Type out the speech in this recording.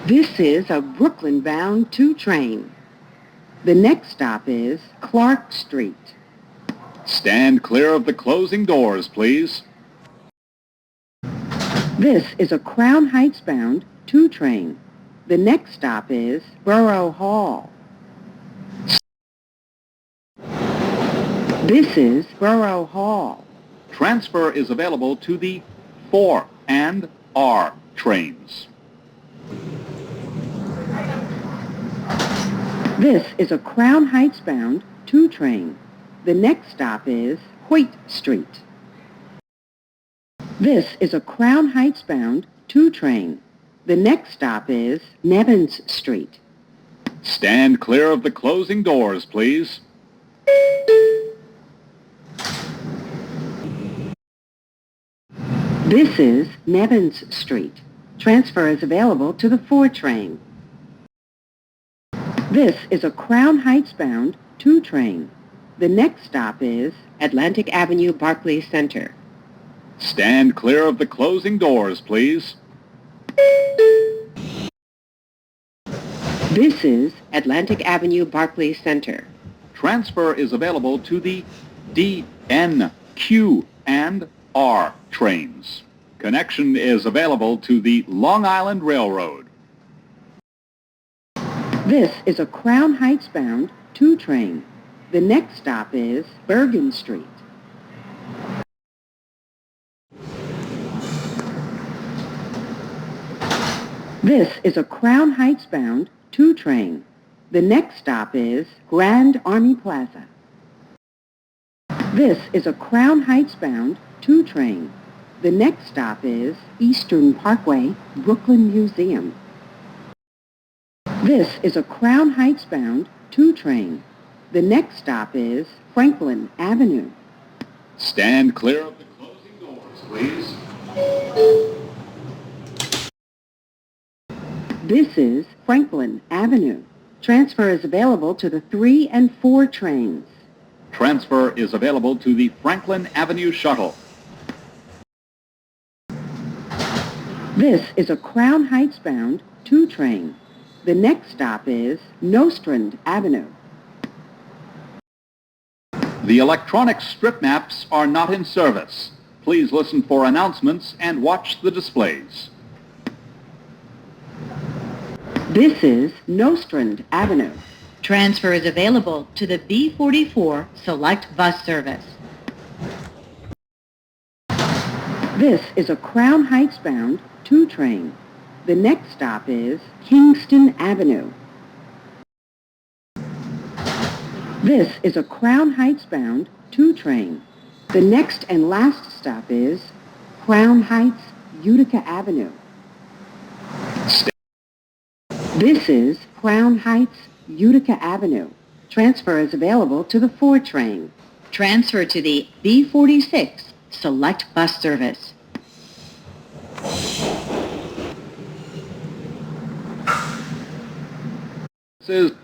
This is a Brooklyn-bound 2 train. The next stop is Clark Street. Stand clear of the closing doors, please. This is a Crown Heights-bound 2 train. The next stop is Borough Hall. This is Borough Hall. Transfer is available to the 4 and R trains. This is a Crown Heights-bound 2 train. The next stop is Hoyt Street. This is a Crown Heights-bound 2 train. The next stop is Nevins Street. Stand clear of the closing doors, please. This is Nevins Street. Transfer is available to the 4 train. This is a Crown Heights-bound 2 train. The next stop is Atlantic Avenue-Barclays Center. Stand clear of the closing doors, please. This is Atlantic Avenue-Barclays Center. Transfer is available to the D, N, Q, and R trains. Connection is available to the Long Island Railroad. This is a Crown Heights-bound 2 train. The next stop is Bergen Street. This is a Crown Heights-bound 2 train. The next stop is Grand Army Plaza. This is a Crown Heights-bound 2 train. The next stop is Eastern Parkway-Brooklyn Museum. This is a Crown Heights-bound 2 train. The next stop is Franklin Avenue. Stand clear of the closing doors, please. This is Franklin Avenue. Transfer is available to the 3 and 4 trains. Transfer is available to the Franklin Avenue Shuttle. This is a Crown Heights-bound 2 train. The next stop is Nostrand Avenue. The electronic strip maps are not in service. Please listen for announcements and watch the displays. This is Nostrand Avenue. Transfer is available to the B44 Select Bus Service. This is a Crown Heights-bound 2 train. The next stop is Kingston Avenue. This is a Crown Heights-bound 2 train. The next and last stop is Crown Heights, Utica Avenue. This is Crown Heights, Utica Avenue. Transfer is available to the 4 train. Transfer to the B46 Select Bus Service. This is